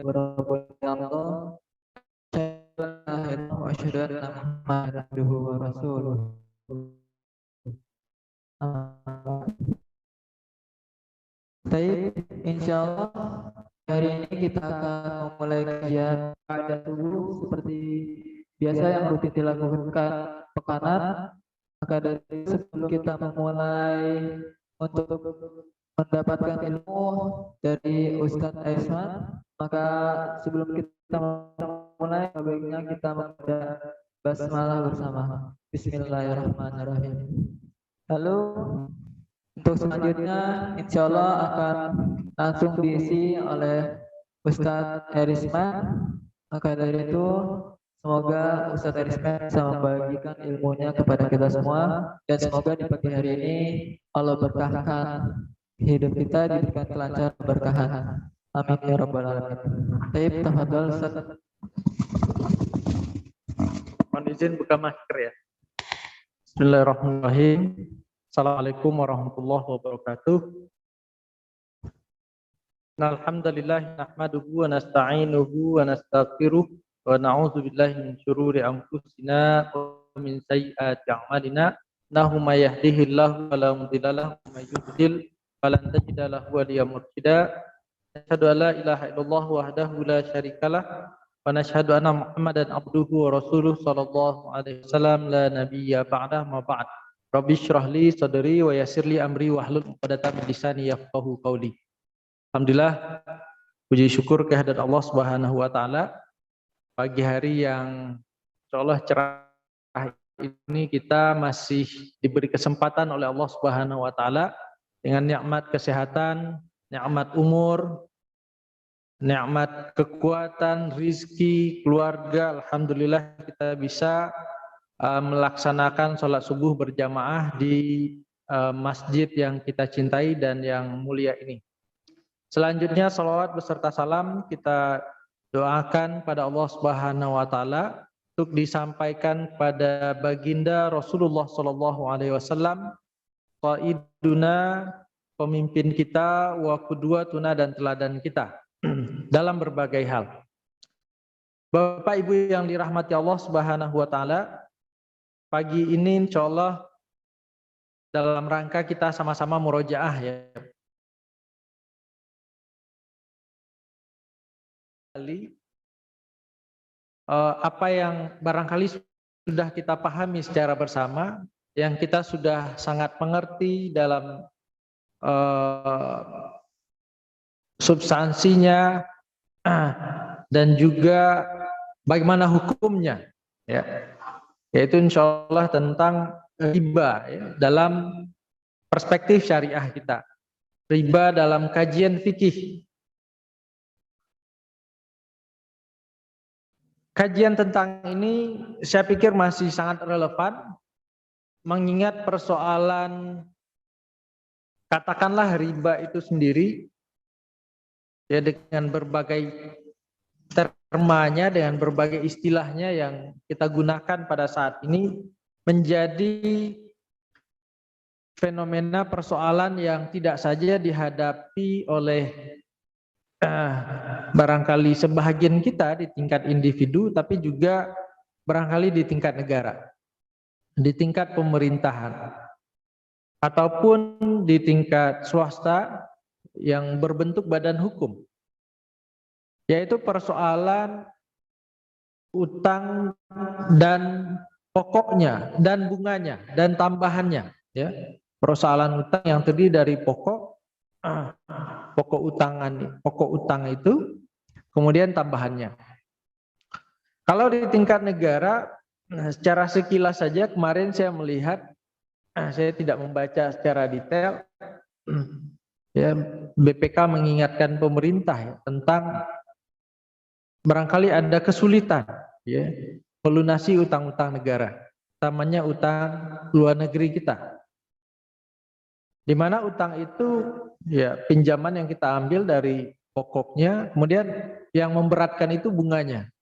wabarakatuh. Wa asyhadu anna Muhammadan abduhu wa rasuluh. Baik, insyaallah hari ini kita akan memulai kajian kaidah subuh seperti biasa yang rutin dilakukan pekanan. Maka dari sebelum kita memulai untuk mendapatkan ilmu dari Ustadz Aisman, maka sebelum kita mulai baiknya kita membaca basmalah bersama. Bismillahirrahmanirrahim. Lalu untuk selanjutnya insya Allah akan langsung diisi oleh Ustadz Arisman. Maka dari itu semoga Ustadz Arisman bisa membagikan ilmunya kepada kita semua, dan semoga di pagi hari ini Allah berkahkan hidup kita, diberikan kelancaran berkahan. Amin ya rabbal alamin. Baik, tafadhol Ustaz. Mohon izin buka masker ya. Bismillahirrahmanirrahim. Assalamualaikum warahmatullahi wabarakatuh. Alhamdulillah nahmaduhu wa nasta'inuhu wa nastaghfiruh wa na'udzu billahi min syururi anfusina wa min sayyiati a'malina. Innahu may yahdihillahu fala mudilla lahu wa may yudlil falan tajida lahu waliyyan mursyida. Asyhadu an la ilaha illallah wahdahu la syarikalah wa nashhadu anna Muhammadan abduhu wa rasuluh sallallahu alaihi wasallam la nabiyya ba'dah ma ba'd. Rabbi syrah li sadri wa yassir li amri wahlul 'uqdatam min lisani yafqahu qawli. Alhamdulillah, puji syukur kehadirat Allah Subhanahu wa taala. Pagi hari yang insyaallah cerah ini kita masih diberi kesempatan oleh Allah Subhanahu wa taala dengan nikmat kesehatan, nikmat umur, nikmat kekuatan, rizki, keluarga. Alhamdulillah kita bisa melaksanakan sholat subuh berjamaah di masjid yang kita cintai dan yang mulia ini. Selanjutnya salawat beserta salam kita doakan pada Allah Subhanahu wa taala untuk disampaikan pada baginda Rasulullah sallallahu alaihi wasallam, qaiduna, pemimpin kita, wa qudwatuna, dan teladan kita dalam berbagai hal. Bapak Ibu yang dirahmati Allah Subhanahu wa taala, pagi ini insyaallah dalam rangka kita sama-sama murojaah ya. Apa yang barangkali sudah kita pahami secara bersama, yang kita sudah sangat mengerti dalam substansinya dan juga bagaimana hukumnya ya, yaitu insyaallah tentang riba ya, dalam perspektif syariah kita, riba dalam kajian fikih. Kajian tentang ini saya pikir masih sangat relevan, mengingat persoalan katakanlah riba itu sendiri ya, dengan berbagai termanya, dengan berbagai istilahnya yang kita gunakan pada saat ini, menjadi fenomena persoalan yang tidak saja dihadapi oleh barangkali sebahagian kita di tingkat individu, tapi juga barangkali di tingkat negara, di tingkat pemerintahan, ataupun di tingkat swasta yang berbentuk badan hukum, yaitu persoalan utang dan pokoknya dan bunganya dan tambahannya ya. Persoalan utang yang terdiri dari pokok utang itu, kemudian tambahannya. Kalau di tingkat negara, secara sekilas saja kemarin saya melihat, saya tidak membaca secara detail ya, BPK mengingatkan pemerintah ya, tentang barangkali ada kesulitan ya, melunasi utang-utang negara, utamanya utang luar negeri kita, di mana utang itu ya pinjaman yang kita ambil dari pokoknya, kemudian yang memberatkan itu bunganya.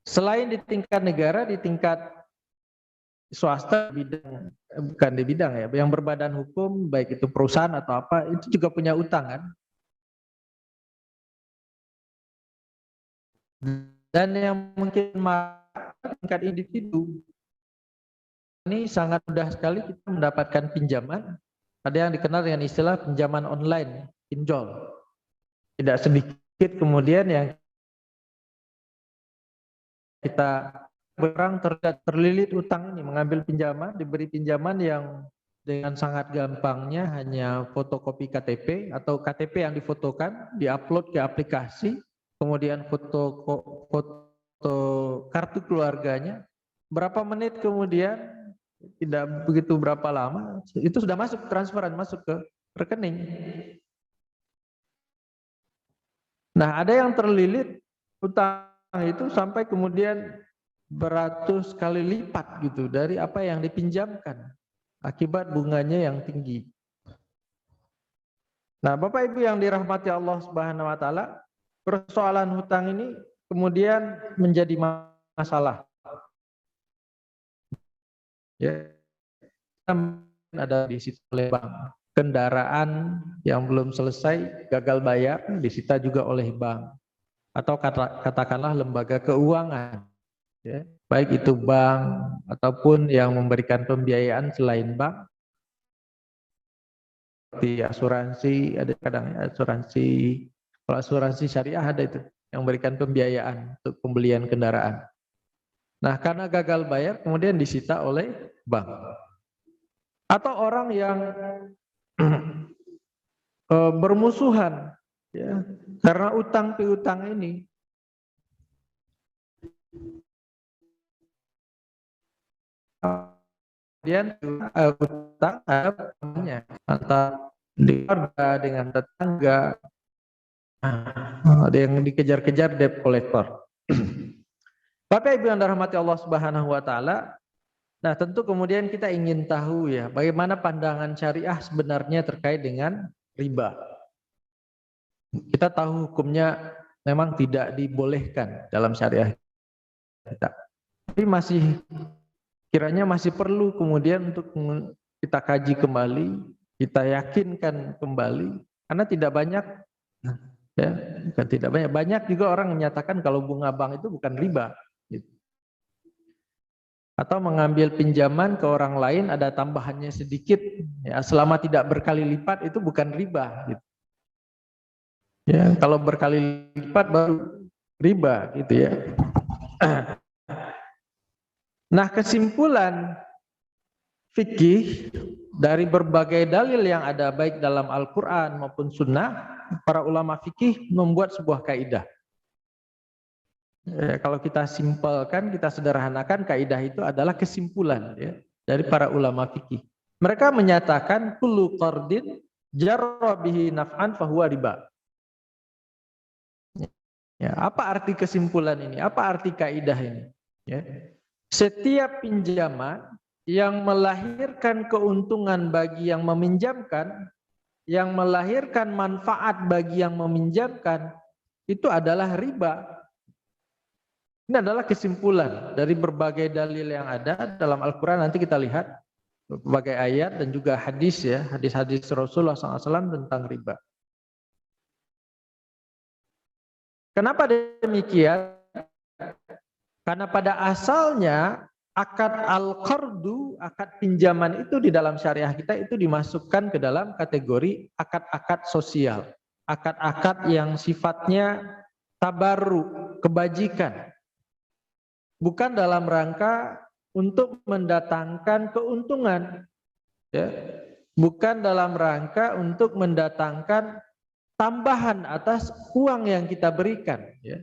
Selain di tingkat negara, di tingkat swasta, bidang bukan di bidang ya, yang berbadan hukum, baik itu perusahaan atau apa, itu juga punya utang kan. Dan yang mungkin tingkat individu, ini sangat mudah sekali kita mendapatkan pinjaman. Ada yang dikenal dengan istilah pinjaman online, pinjol. Tidak sedikit kemudian yang kita berang terlilit utang ini, mengambil pinjaman, diberi pinjaman yang dengan sangat gampangnya hanya fotokopi KTP atau KTP yang difotokan, diupload ke aplikasi, kemudian foto kartu keluarganya, berapa menit kemudian, tidak begitu berapa lama, itu sudah masuk transferan, masuk ke rekening. Nah, ada yang terlilit utang itu sampai kemudian beratus kali lipat gitu dari apa yang dipinjamkan akibat bunganya yang tinggi. Nah, Bapak Ibu yang dirahmati Allah Subhanahu wa taala, persoalan hutang ini kemudian menjadi masalah. Ya, ada disita oleh bank. Kendaraan yang belum selesai gagal bayar disita juga oleh bank. Atau katakanlah lembaga keuangan, ya, baik itu bank ataupun yang memberikan pembiayaan selain bank, seperti asuransi, ada kadang asuransi, kalau asuransi syariah ada itu yang memberikan pembiayaan untuk pembelian kendaraan. Nah, karena gagal bayar kemudian disita oleh bank. Atau orang yang bermusuhan, ya, karena utang piutang ini. Kemudian utang ada namanya antara di keluarga dengan tetangga, ada yang dikejar-kejar debt collector. Bapak Ibu yang dirahmati Allah Subhanahu wa taala, nah tentu kemudian kita ingin tahu ya, bagaimana pandangan syariah sebenarnya terkait dengan riba. Kita tahu hukumnya memang tidak dibolehkan dalam syariah kita. Tapi kiranya masih perlu kemudian untuk kita kaji kembali, kita yakinkan kembali, karena tidak banyak, ya, bukan tidak banyak juga orang menyatakan kalau bunga bank itu bukan riba, gitu. Atau mengambil pinjaman ke orang lain ada tambahannya sedikit, ya, selama tidak berkali lipat itu bukan riba, gitu. Ya, kalau berkali lipat baru riba, gitu ya. Nah, kesimpulan fikih dari berbagai dalil yang ada baik dalam Al-Quran maupun Sunnah, para ulama fikih membuat sebuah kaidah. Ya, kalau kita simpelkan, kita sederhanakan, kaidah itu adalah kesimpulan, ya, dari para ulama fikih. Mereka menyatakan kullu qardin jarra bihi naf'an fahuwa riba. Ya, apa arti kesimpulan ini? Apa arti kaidah ini? Ya. Setiap pinjaman yang melahirkan keuntungan bagi yang meminjamkan, yang melahirkan manfaat bagi yang meminjamkan, itu adalah riba. Ini adalah kesimpulan dari berbagai dalil yang ada dalam Al-Quran. Nanti kita lihat berbagai ayat dan juga hadis, ya, hadis-hadis Rasulullah SAW tentang riba. Kenapa demikian? Karena pada asalnya akad al-qardu, akad pinjaman itu di dalam syariah kita itu dimasukkan ke dalam kategori akad-akad sosial. Akad-akad yang sifatnya tabarru, kebajikan. Bukan dalam rangka untuk mendatangkan keuntungan. Ya. Bukan dalam rangka untuk mendatangkan tambahan atas uang yang kita berikan. Ya.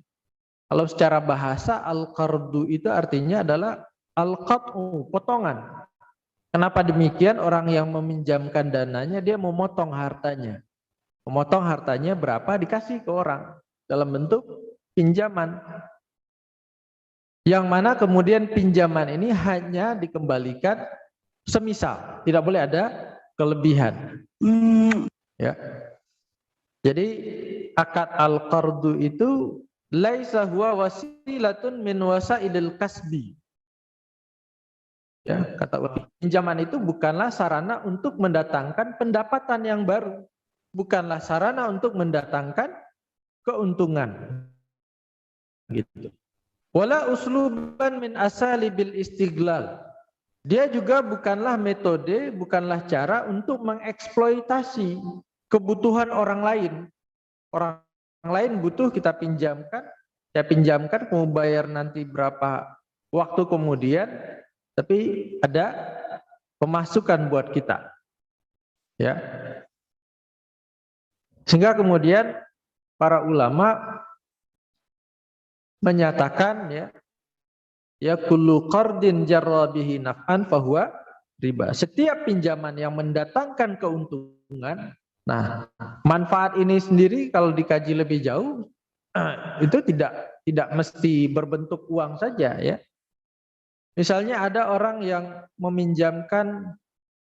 Kalau secara bahasa al-qardu itu artinya adalah al-qat'u, potongan. Kenapa demikian? Orang yang meminjamkan dananya dia memotong hartanya. Memotong hartanya berapa dikasih ke orang dalam bentuk pinjaman. Yang mana kemudian pinjaman ini hanya dikembalikan semisal, tidak boleh ada kelebihan. Ya. Jadi akad al-qardu itu laisa huwa wasilatun min wasailil kasbi. Ya, kata ulama, pinjaman itu bukanlah sarana untuk mendatangkan pendapatan yang baru, bukanlah sarana untuk mendatangkan keuntungan. gitu. Wala usluban min asalibil istiglal. Dia juga bukanlah metode, bukanlah cara untuk mengeksploitasi kebutuhan orang lain. Orang lain butuh, kita pinjamkan, saya pinjamkan, mau bayar nanti berapa waktu kemudian, tapi ada pemasukan buat kita. Ya. Sehingga kemudian para ulama menyatakan ya kullu qardin jarra bihi naf'an fahuwa riba. Setiap pinjaman yang mendatangkan keuntungan, nah, manfaat ini sendiri kalau dikaji lebih jauh itu tidak mesti berbentuk uang saja ya. Misalnya ada orang yang meminjamkan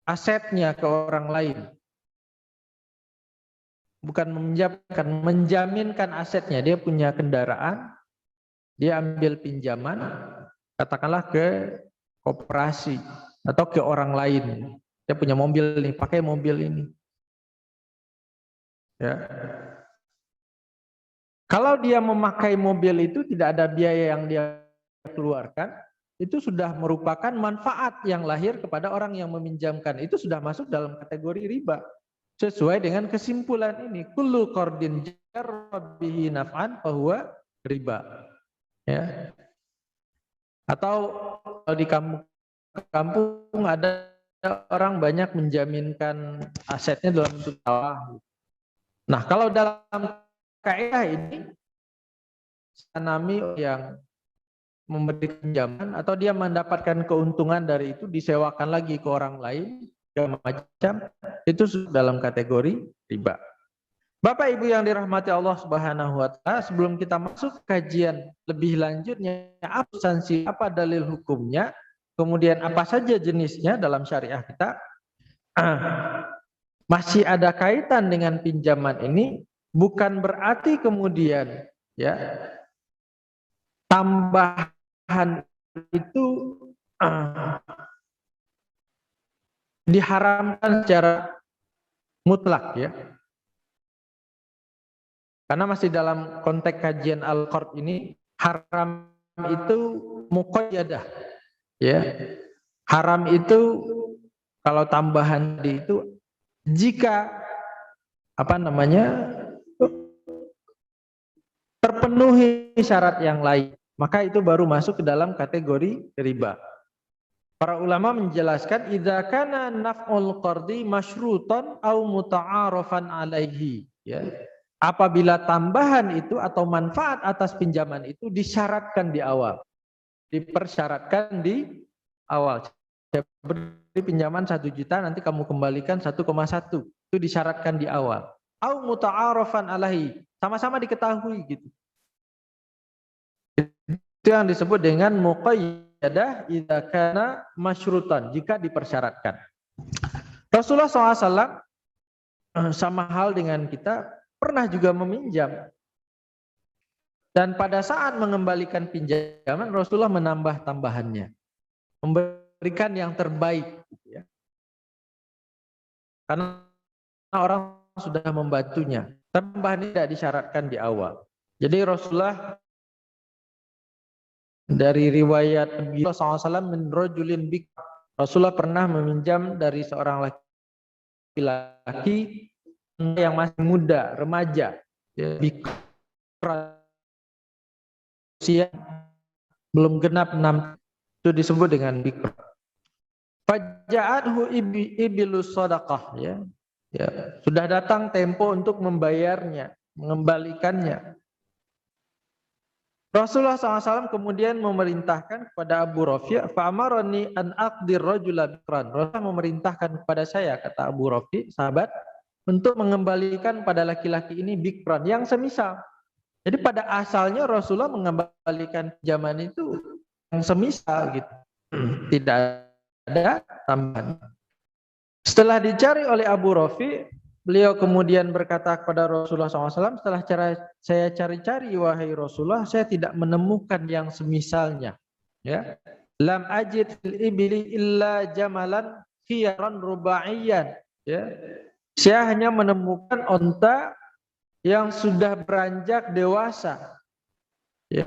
asetnya ke orang lain. Bukan meminjamkan, menjaminkan asetnya. Dia punya kendaraan, dia ambil pinjaman, katakanlah ke koperasi atau ke orang lain. Dia punya mobil nih, pakai mobil ini. Ya. Kalau dia memakai mobil itu tidak ada biaya yang dia keluarkan, itu sudah merupakan manfaat yang lahir kepada orang yang meminjamkan. Itu sudah masuk dalam kategori riba. Sesuai dengan kesimpulan ini, kullu qardin jarra bihi naf'an fahuwa riba. Ya. Atau kalau di kampung ada orang banyak menjaminkan asetnya dalam bentuk sawah. Nah, kalau dalam kaidah ini tanami yang memberi pinjaman atau dia mendapatkan keuntungan dari itu disewakan lagi ke orang lain, segala macam, itu dalam kategori riba. Bapak Ibu yang dirahmati Allah Subhanahu wa taala, sebelum kita masuk kajian lebih lanjutnya, apa substansi, apa dalil hukumnya, kemudian apa saja jenisnya dalam syariah kita, masih ada kaitan dengan pinjaman ini, bukan berarti kemudian ya tambahan itu diharamkan secara mutlak ya. Karena masih dalam konteks kajian Al-Qard ini, haram itu muqayyadah ya. Haram itu kalau tambahan itu jika terpenuhi syarat yang lain, maka itu baru masuk ke dalam kategori riba. Para ulama menjelaskan idza kana naf'ul qardi masyrutan au muta'arafan alaihi ya. Apabila tambahan itu atau manfaat atas pinjaman itu disyaratkan di awal. Dipersyaratkan di awal. Saya beri pinjaman 1 juta, nanti kamu kembalikan 1,1. Itu disyaratkan di awal. Au muta'arafan alaihi, sama-sama diketahui gitu. Itu yang disebut dengan muqayyadah idza kana masyrutan, jika dipersyaratkan. Rasulullah SAW sama hal dengan kita pernah juga meminjam. Dan pada saat mengembalikan pinjaman, Rasulullah menambah tambahannya. Memberikan yang terbaik. Ya. Karena orang sudah membantunya. Tambahan ini tidak disyaratkan di awal. Jadi Rasulullah dari riwayat Rasulullah SAW min rajulin bik, Rasulullah pernah meminjam dari seorang laki-laki yang masih muda, remaja, usia belum genap 6, itu disebut dengan bikra. Faja'athu ibilus sadaqah ya. Ya, sudah datang tempo untuk membayarnya, mengembalikannya. Rasulullah SAW kemudian memerintahkan kepada Abu Rafi', fa'amarani an aqdir rajula bikran. Rasulullah memerintahkan kepada saya, kata Abu Rafi', sahabat, untuk mengembalikan pada laki-laki ini bikran yang semisal. Jadi pada asalnya Rasulullah mengembalikan pinjaman itu yang semisal gitu. Tidak ada tambahan. Setelah dicari oleh Abu Rafi', beliau kemudian berkata kepada Rasulullah SAW, setelah saya cari-cari wahai Rasulullah, saya tidak menemukan yang semisalnya. Ya, lam ajid fil ibli illa jamalan khiyaran rubaiyan. Ya, saya hanya menemukan onta yang sudah beranjak dewasa. ya,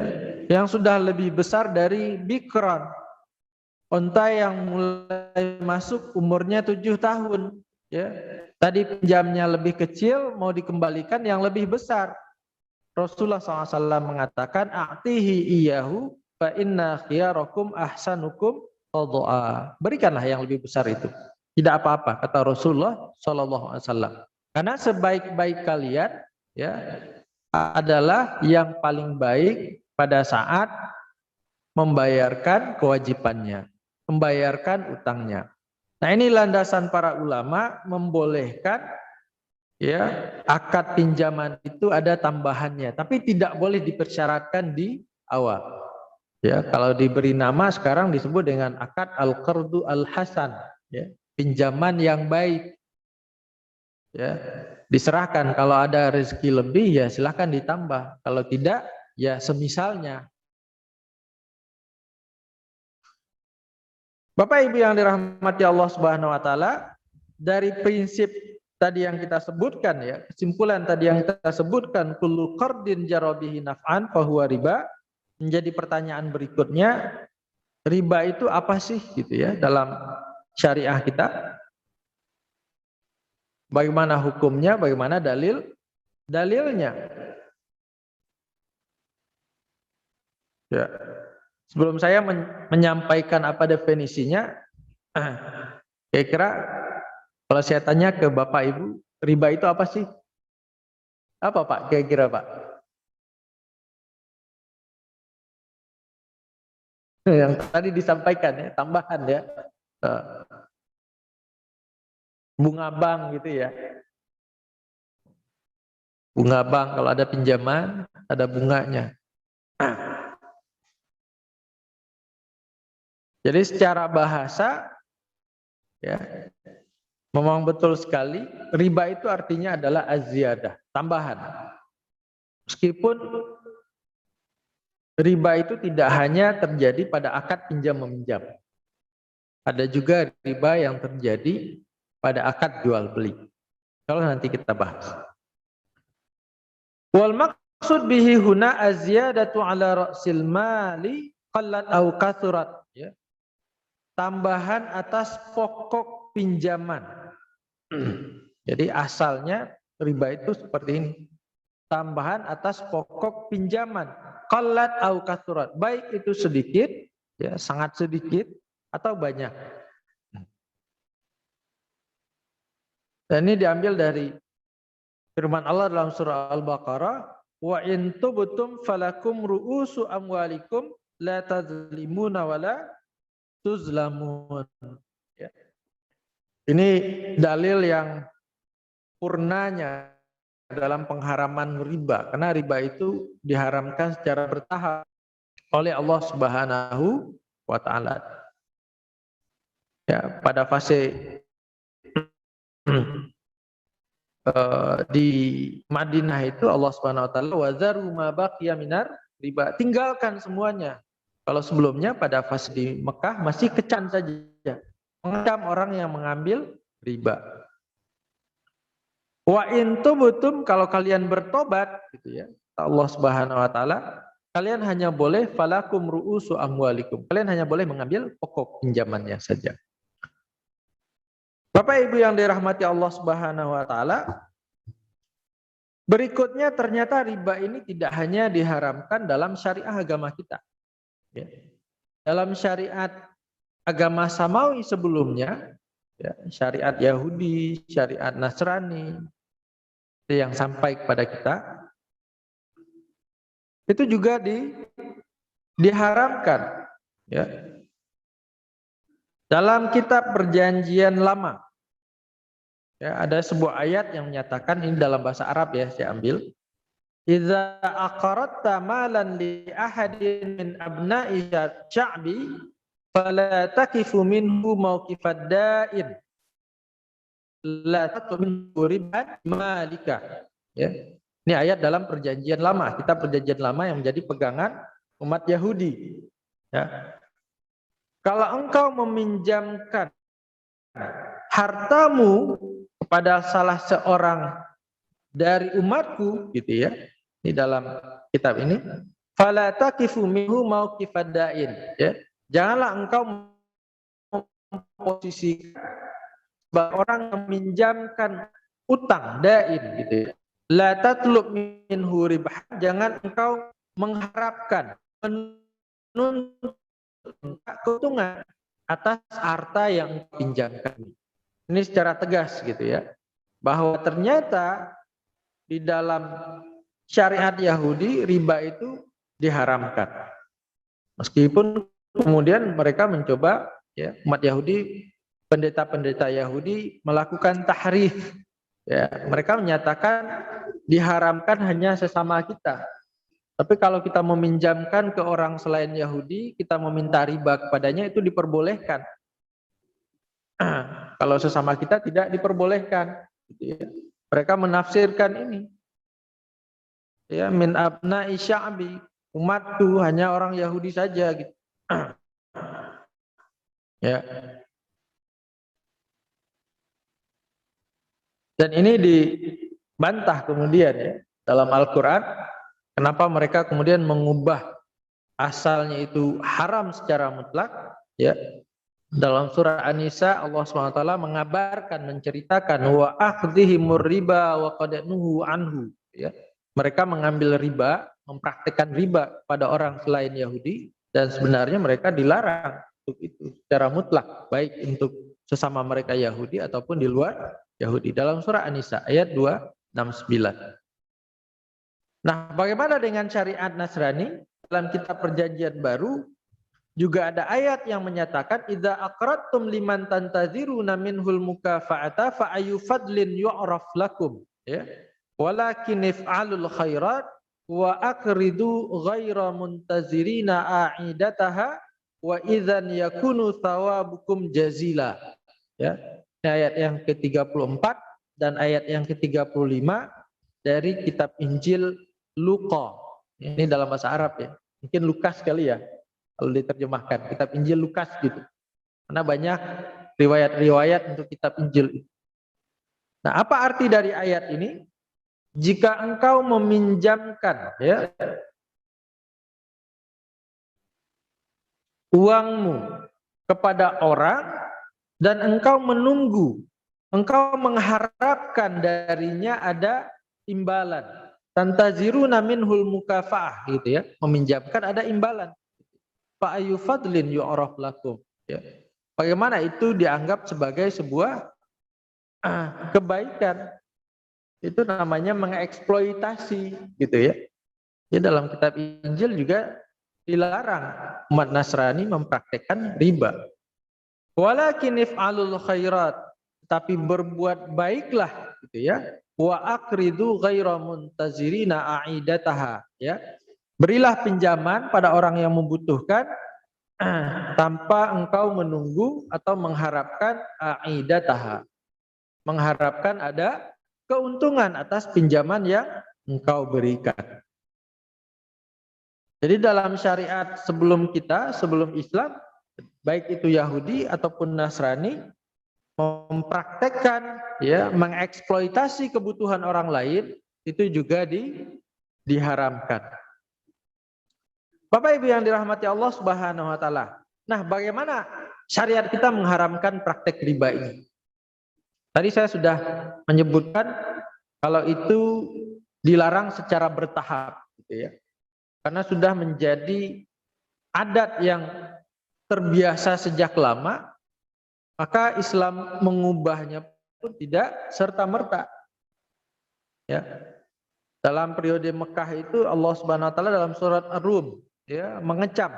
yang sudah lebih besar dari bikran, unta yang mulai masuk umurnya 7 tahun, ya. Tadi pinjamnya lebih kecil, mau dikembalikan yang lebih besar. Rasulullah SAW mengatakan, a'tihi iyahu fa inna khiyarakum ahsanukum qadha'a. Berikanlah yang lebih besar itu. Tidak apa-apa, kata Rasulullah SAW. Karena sebaik-baik kalian, ya, adalah yang paling baik pada saat membayarkan kewajibannya, membayarkan utangnya. Nah, ini landasan para ulama membolehkan, ya, akad pinjaman itu ada tambahannya, tapi tidak boleh dipersyaratkan di awal. Ya, kalau diberi nama sekarang disebut dengan akad al-qardu al-hasan, ya, pinjaman yang baik. Ya, diserahkan, kalau ada rezeki lebih ya silahkan ditambah, kalau tidak ya semisalnya. Bapak Ibu yang dirahmati Allah Subhanahu wa taala, dari prinsip tadi yang kita sebutkan, ya, kesimpulan tadi yang kita sebutkan, kullu qardin jarabihi naf'an fahuwa riba, menjadi pertanyaan berikutnya, riba itu apa sih gitu ya dalam syariah kita? Bagaimana hukumnya, bagaimana dalilnya? Ya. Sebelum saya menyampaikan apa definisinya, kira-kira kalau saya tanya ke Bapak Ibu, riba itu apa sih? Apa Pak? Kira-kira Pak? Yang tadi disampaikan ya, tambahan ya. Bunga bank gitu ya. Bunga bank, kalau ada pinjaman, ada bunganya. Jadi secara bahasa, ya, memang betul sekali, riba itu artinya adalah az-ziyadah, tambahan. Meskipun riba itu tidak hanya terjadi pada akad pinjam-meminjam. Ada juga riba yang terjadi pada akad jual beli. Kalau nanti kita bahas. Wal maksud bihi huna az-ziyadatu ala ra'sil mali qallat au kathurat, ya. Tambahan atas pokok pinjaman. Jadi asalnya riba itu seperti ini. Tambahan atas pokok pinjaman. Qallat au kathurat. Baik itu sedikit, ya, sangat sedikit atau banyak. Dan ini diambil dari firman Allah dalam surah Al-Baqarah, wa in tubtum falakum ru'usu amwalikum la tazlimuna wala tuzlamun. Ya. Ini dalil yang purnanya dalam pengharaman riba, karena riba itu diharamkan secara bertahap oleh Allah Subhanahu wa taala. Ya, pada fase di Madinah itu Allah Subhanahu wa taala wazaru ma baqiya minar riba, tinggalkan semuanya. Kalau sebelumnya pada fase di Mekah masih kecan saja, mengecam orang yang mengambil riba. Wa in tubtum, kalau kalian bertobat gitu ya, Allah Subhanahu wa taala, kalian hanya boleh falakum ru'usu amwalikum. Kalian hanya boleh mengambil pokok pinjamannya saja. Bapak Ibu yang dirahmati Allah Subhanahu wa taala, berikutnya ternyata riba ini tidak hanya diharamkan dalam syariat agama kita. Ya. Dalam syariat agama Samawi sebelumnya, ya, syariat Yahudi, syariat Nasrani yang sampai kepada kita, itu juga diharamkan. Ya. Dalam kitab Perjanjian Lama, ya, ada sebuah ayat yang menyatakan, ini dalam bahasa Arab ya, saya ambil. Idza aqaratta malan li ahadin min abna'i sya'bi fala taqifu minhu mauqifad da'in la tatmin riban malika. Ya. Ini ayat dalam Perjanjian Lama, kitab Perjanjian Lama yang menjadi pegangan umat Yahudi. Ya. Kalau engkau meminjamkan hartamu kepada salah seorang dari umatku gitu ya, ini dalam kitab ini, fala taqifu minhu mauqifad da'in, ya. Janganlah engkau memposisikan orang yang meminjamkan utang dain gitu ya. La tatlub minhu ribah, jangan engkau mengharapkan menuntut keuntungan atas harta yang pinjamkan. Ini secara tegas gitu ya, bahwa ternyata di dalam syariat Yahudi riba itu diharamkan. Meskipun kemudian mereka mencoba, ya, umat Yahudi, pendeta-pendeta Yahudi melakukan tahrif, ya, mereka menyatakan diharamkan hanya sesama kita. Tapi kalau kita meminjamkan ke orang selain Yahudi, kita meminta riba kepadanya, itu diperbolehkan. Kalau sesama kita tidak diperbolehkan. Gitu ya. Mereka menafsirkan ini, ya, min abna'i sya'bi, umatku hanya orang Yahudi saja gitu. Ya. Dan ini dibantah kemudian ya dalam Al-Qur'an, kenapa mereka kemudian mengubah asalnya itu haram secara mutlak, ya. Dalam surah An-Nisa Allah SWT mengabarkan, menceritakan wa akhdhihimur riba wa qad nuhu anhu, ya. Mereka mengambil riba, mempraktikkan riba pada orang selain Yahudi, dan sebenarnya mereka dilarang untuk itu secara mutlak, baik untuk sesama mereka Yahudi ataupun di luar Yahudi. Dalam surah An-Nisa ayat 269. Nah, bagaimana dengan syariat Nasrani? Dalam kitab Perjanjian Baru juga ada ayat yang menyatakan idza aqradtum liman tantaziruna minhul mukafa'ata fa ayu fadlin yu'raf lakum, ya. Walakin if'alul khairat wa aqridu ghaira muntazirina a'idataha wa idzan yakunu thawabukum jazila, ya. Ayat yang ke-34 dan ayat yang ke-35 dari kitab Injil Luqa. Ini dalam bahasa Arab ya. Mungkin Lukas kali ya kalau diterjemahkan, kitab Injil Lukas gitu. Karena banyak riwayat-riwayat untuk kitab Injil. Nah, apa arti dari ayat ini? Jika engkau meminjamkan, ya, uangmu kepada orang dan engkau menunggu, engkau mengharapkan darinya ada imbalan. Tantaziruna minhul mukafa'ah gitu ya, meminjamkan ada imbalan. Fa ayu fadlin yu'raf lakum, ya. Bagaimana itu dianggap sebagai sebuah kebaikan? Itu namanya mengeksploitasi gitu ya. Ya, dalam kitab Injil juga dilarang umat Nasrani mempraktekkan riba. Walakin if'alul khairat, tapi berbuat baiklah gitu ya. Wa aqridu ghaira muntazirina a'idataha, ya. Berilah pinjaman pada orang yang membutuhkan tanpa engkau menunggu atau mengharapkan a'idataha, mengharapkan ada keuntungan atas pinjaman yang engkau berikan. Jadi dalam syariat sebelum kita, sebelum Islam, baik itu Yahudi ataupun Nasrani, mempraktekkan, ya, mengeksploitasi kebutuhan orang lain, itu juga diharamkan. Bapak Ibu yang dirahmati Allah Subhanahu wa taala. Nah, bagaimana syariat kita mengharamkan praktek riba ini? Tadi saya sudah menyebutkan kalau itu dilarang secara bertahap gitu ya. Karena sudah menjadi adat yang terbiasa sejak lama, maka Islam mengubahnya pun tidak serta-merta. Ya. Dalam periode Mekah itu Allah Subhanahu wa taala dalam surat Ar-Rum, ya, mengecam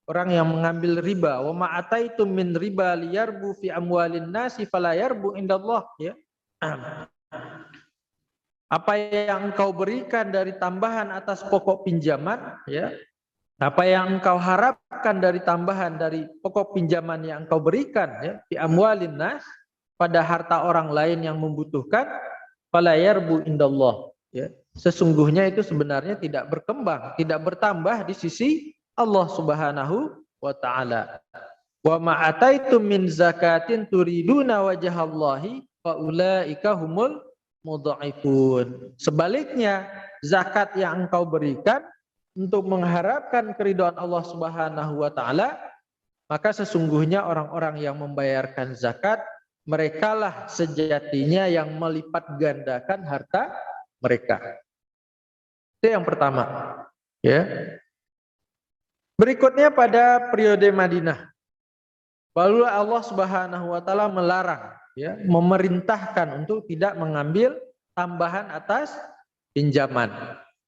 orang yang mengambil riba. Wa ma ataitum min riba liyarbu fi amwalin nasi fala yarbu indallah, ya. Apa yang engkau berikan dari tambahan atas pokok pinjaman, ya. Apa yang engkau harapkan dari tambahan dari pokok pinjaman yang engkau berikan, ya, fi amwalin nas, pada harta orang lain yang membutuhkan, fala yarbu indallah, ya. Sesungguhnya itu sebenarnya tidak berkembang, tidak bertambah di sisi Allah Subhanahu wa taala. Wa ma ataitum min zakatin turiduna wajhallahi fa ulaika humul mudhaifun. Sebaliknya, zakat yang engkau berikan untuk mengharapkan keridhaan Allah Subhanahu wa taala, maka sesungguhnya orang-orang yang membayarkan zakat, merekalah sejatinya yang melipat gandakan harta mereka. Itu yang pertama, ya. Berikutnya pada periode Madinah, baru Allah Subhanahu wa taala melarang, ya, memerintahkan untuk tidak mengambil tambahan atas pinjaman.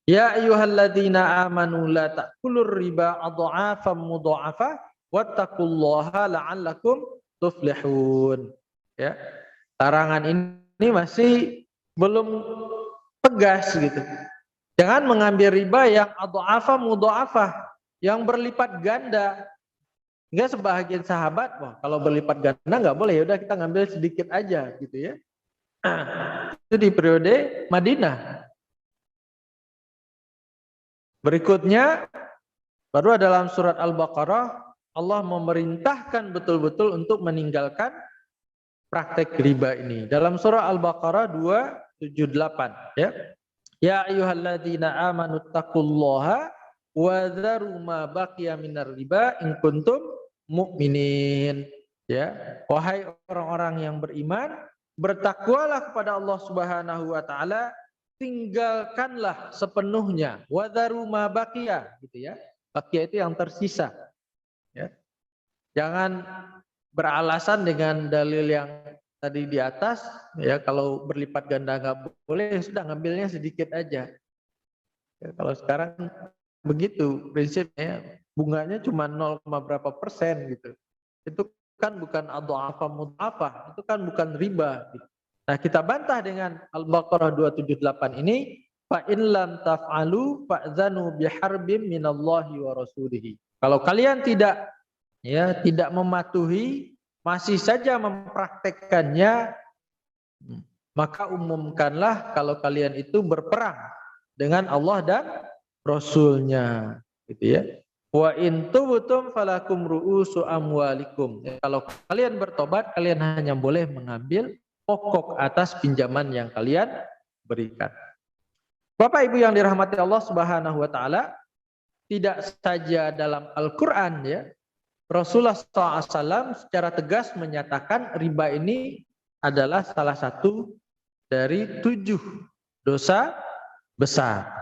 Ya ayyuhalladzina amanu la ta'kulur riba adha'afan mudha'afa wattaqullaha la'allakum tuflihun. Ya. Larangan ini masih belum tegas gitu. Jangan mengambil riba yang adha'afa mudha'afa, yang berlipat ganda. Hingga sebahagian sahabat, wah kalau berlipat ganda nggak boleh, ya udah kita ngambil sedikit aja gitu ya. Itu di periode Madinah. Berikutnya baru dalam surat Al-Baqarah Allah memerintahkan betul-betul untuk meninggalkan praktek riba ini. Dalam surah Al-Baqarah 278, ya. Ya ayyuhalladzina amanu taqullaha wa dzaru ma baqiya minar riba in kuntum mu'minin. Ya, wahai orang-orang yang beriman, bertakwalah kepada Allah Subhanahu wa taala, tinggalkanlah sepenuhnya wadharu ma baqiya, gitu ya. Baqiya itu yang tersisa. Ya. Jangan beralasan dengan dalil yang tadi di atas, ya, kalau berlipat ganda nggak boleh, sudah ngambilnya sedikit aja. Ya, kalau sekarang begitu prinsipnya, bunganya cuma 0, berapa persen gitu. Itu kan bukan adha'afa mudha'afa, itu kan bukan riba gitu. Nah, kita bantah dengan Al-Baqarah 278 ini, fa in lam taf'alu fa'zanu biharbin minallahi wa rasulihi. Kalau kalian tidak mematuhi, masih saja mempraktekkannya, maka umumkanlah kalau kalian itu berperang dengan Allah dan Rasulnya, gitu ya. Wa in tubtum falakum ru'usu amwalikum. Kalau kalian bertobat, kalian hanya boleh mengambil pokok atas pinjaman yang kalian berikan. Bapak Ibu yang dirahmati Allah Subhanahu wa taala, tidak saja dalam Al-Qur'an, ya, Rasulullah SAW secara tegas menyatakan riba ini adalah salah satu dari 7 dosa besar.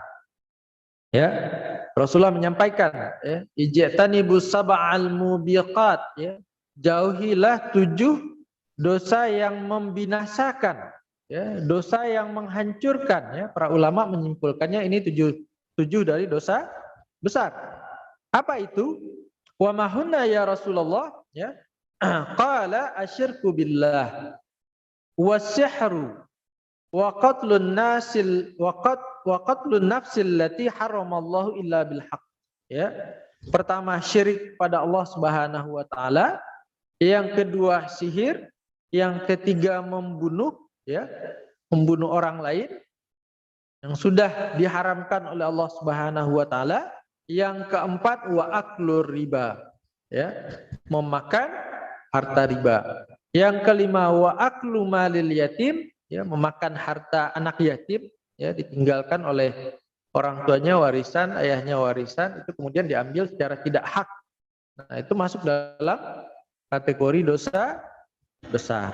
Ya, Rasulullah menyampaikan, ya, ijtanibus sab'al mubiqat, ya, jauhilah 7 dosa yang membinasakan, ya, dosa yang menghancurkan, ya. Para ulama menyimpulkannya ini 7 dari dosa besar. Apa itu? Wa mahunna ya Rasulullah, ya. Qala asyirku billah wasihru wa qatlun nasil wa qatlun nafsil lati haramallahu illa bil haqq. Ya. Pertama syirik pada Allah Subhanahu wa taala, yang kedua sihir, yang ketiga membunuh, ya, membunuh orang lain yang sudah diharamkan oleh Allah Subhanahu wa taala. Yang keempat wa aklur riba, ya, memakan harta riba. Yang kelima wa aklu malil yatim, ya, memakan harta anak yatim, ya, ditinggalkan oleh orang tuanya warisan, ayahnya warisan, itu kemudian diambil secara tidak hak. Nah, itu masuk dalam kategori dosa besar.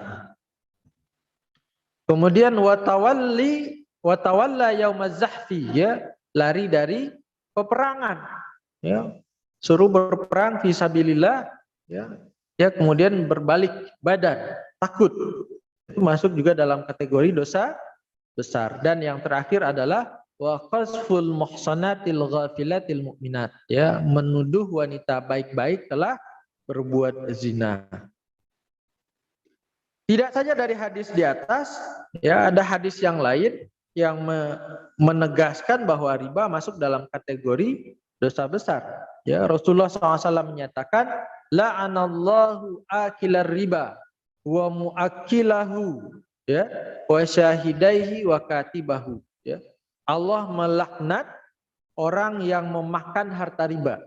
Kemudian wa tawalla yaumaz zahfi, ya, lari dari peperangan, ya, suruh berperang fisabilillah, ya, ya, kemudian berbalik badan, takut, itu masuk juga dalam kategori dosa besar. Dan yang terakhir adalah wa qazful muhsanatil ghafilatil mu'minat, ya, menuduh wanita baik-baik telah berbuat zina. Tidak saja dari hadis di atas, ya, ada hadis yang lain yang menegaskan bahwa riba masuk dalam kategori dosa besar. Ya, Rasulullah SAW menyatakan, la'anallahu akilar riba wa mu'akkilahu, ya, wa syahidaihi wa katibahu. Ya. Allah melaknat orang yang memakan harta riba.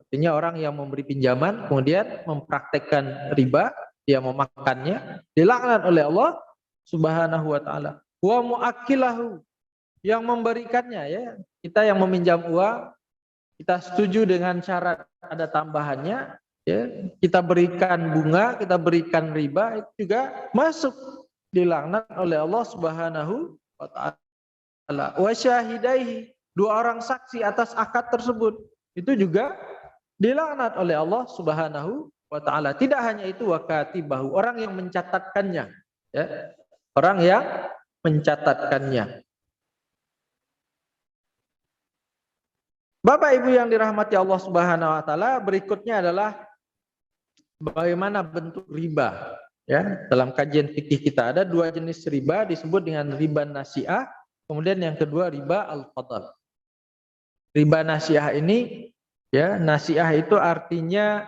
Artinya orang yang memberi pinjaman kemudian mempraktekkan riba, dia memakannya, dilaknat oleh Allah Subhanahu wa taala. Wa mu'akkilahu, yang memberikannya, ya. Kita yang meminjam uang, kita setuju dengan syarat ada tambahannya, ya, kita berikan bunga, kita berikan riba, itu juga masuk dilaknat oleh Allah Subhanahu wa taala. Wa syahidaihi, dua orang saksi atas akad tersebut, itu juga dilaknat oleh Allah Subhanahu wa taala. Tidak hanya itu, wa katibahu, orang yang mencatatkannya, ya. Orang yang mencatatkannya. Bapak Ibu yang dirahmati Allah Subhanahu wa taala, berikutnya adalah bagaimana bentuk riba. Ya, dalam kajian fikih kita ada dua jenis riba, disebut dengan riba nasi'ah, kemudian yang kedua riba al-fadl. Riba nasi'ah ini, ya, nasi'ah itu artinya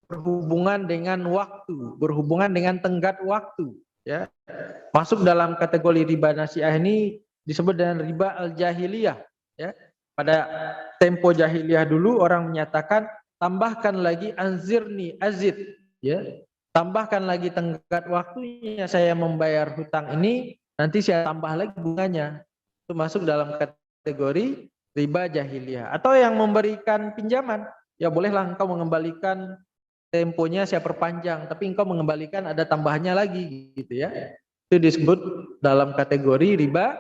berhubungan dengan waktu, berhubungan dengan tenggat waktu, ya. Masuk dalam kategori riba nasi'ah ini disebut dengan riba al-jahiliyah, ya. Pada tempo jahiliyah dulu orang menyatakan tambahkan lagi anzirni azid, ya. Tambahkan lagi tenggat waktunya saya membayar hutang ini, nanti saya tambah lagi bunganya. Itu masuk dalam kategori riba jahiliyah. Atau yang memberikan pinjaman, ya bolehlah engkau mengembalikan, temponya saya perpanjang, tapi engkau mengembalikan ada tambahannya lagi, gitu ya. Itu disebut dalam kategori riba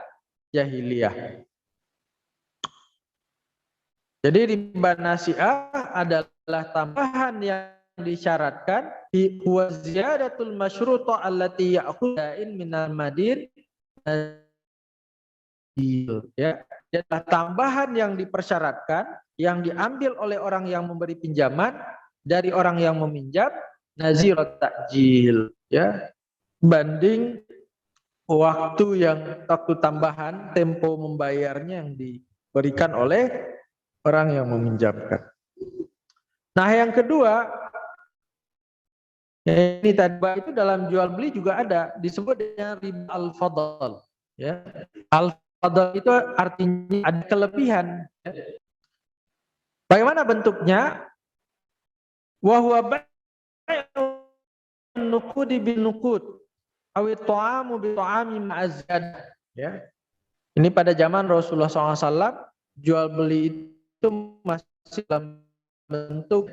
jahiliyah. Jadi riba nasi'ah adalah tambahan yang disyaratkan di huwa ziyadatul masyruta allati ya'khudhain minal madin, ya. Adalah tambahan yang dipersyaratkan yang diambil oleh orang yang memberi pinjaman dari orang yang meminjam, nazirat takjil, ya. Banding waktu tambahan tempo membayarnya yang diberikan oleh orang yang meminjamkan. Nah, yang kedua, ini tadi itu dalam jual beli juga ada, disebut dengan riba al-fadl, ya. Al-fadl itu artinya ada kelebihan, ya. Bagaimana bentuknya? Wa huwa bai'un nuqudi bin nuqud aw ta'amu bi ta'ami ma'azad, ya. Ini pada zaman Rasulullah SAW, jual beli itu masih dalam bentuk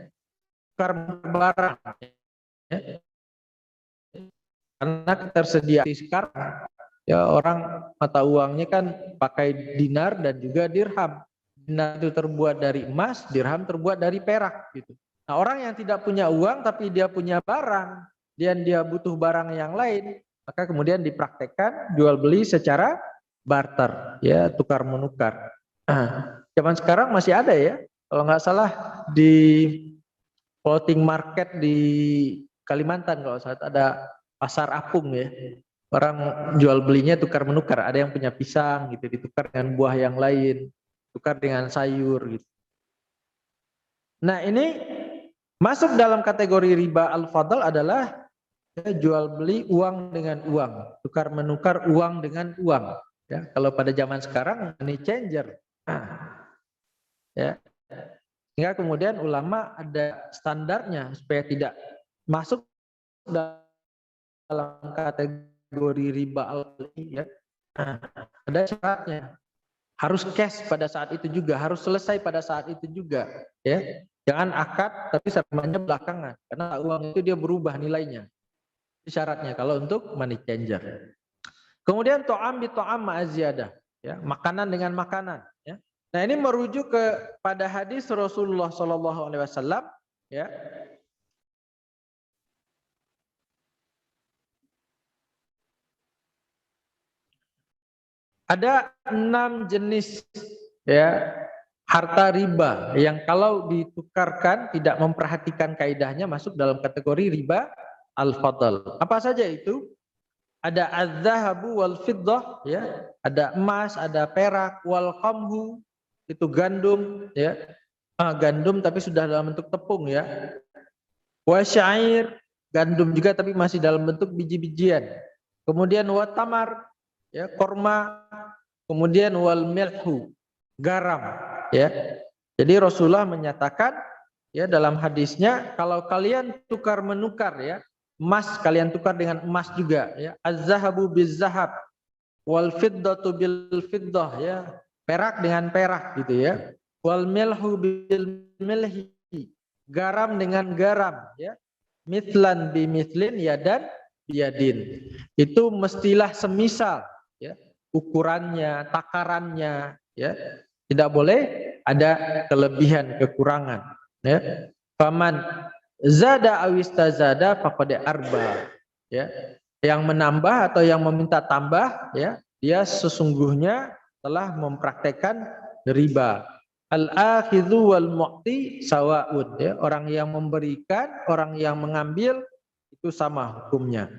tukar barang, ya. Karena tersedia sekarang, ya, orang mata uangnya kan pakai dinar dan juga dirham. Dinar itu terbuat dari emas, dirham terbuat dari perak, gitu. Nah, orang yang tidak punya uang tapi dia punya barang dan dia butuh barang yang lain, maka kemudian dipraktekkan jual beli secara barter, ya, tukar menukar. Zaman sekarang masih ada, ya, kalau nggak salah di floating market di Kalimantan, kalau saat ada pasar apung, ya, orang jual belinya tukar menukar, ada yang punya pisang gitu ditukar dengan buah yang lain, tukar dengan sayur gitu. Nah, ini masuk dalam kategori riba al-fadl adalah, ya, jual beli uang dengan uang, tukar menukar uang dengan uang, ya. Kalau pada zaman sekarang money changer. Ya. Sehingga kemudian ulama ada standarnya supaya tidak masuk dalam kategori riba al-fadl, ya. Ada syaratnya. Harus cash pada saat itu juga, harus selesai pada saat itu juga, ya. Jangan akad tapi semuanya belakangan, karena uang itu dia berubah nilainya. Itu syaratnya kalau untuk money changer. Kemudian to'am bi to'am ma'aziyadah, ya, makanan dengan makanan, ya. Nah, ini merujuk kepada hadis Rasulullah SAW, ya. Ada 6 jenis, ya, harta riba yang kalau ditukarkan tidak memperhatikan kaidahnya masuk dalam kategori riba al-fadl. Apa saja itu? Ada az-zahabu wal fiddah, ya, ada emas, ada perak, wal qamhu, itu gandum, ya. Gandum tapi sudah dalam bentuk tepung, ya. Wa syair, gandum juga tapi masih dalam bentuk biji-bijian. Kemudian wa tamar, ya, korma, kemudian wal milhu, garam, ya. Jadi Rasulullah menyatakan, ya, dalam hadisnya, kalau kalian tukar menukar, ya, emas kalian tukar dengan emas juga, ya, az-zahabu biz-zahab wal fiddatu bil fiddah, ya, perak dengan perak, gitu, ya. wal milhu bil milhi, garam dengan garam, ya. Mithlan bi mithlin, yadan biyadin. Itu mestilah semisal, ya. Ukurannya, takarannya, ya. Tidak boleh ada kelebihan, kekurangan, ya. Faman zada awistazada faqad arba, ya. Yang menambah atau yang meminta tambah, ya, dia sesungguhnya telah mempraktekkan riba. Al-akhidhu wal mu'ti sawa'ud, ya. Orang yang memberikan, orang yang mengambil itu sama hukumnya.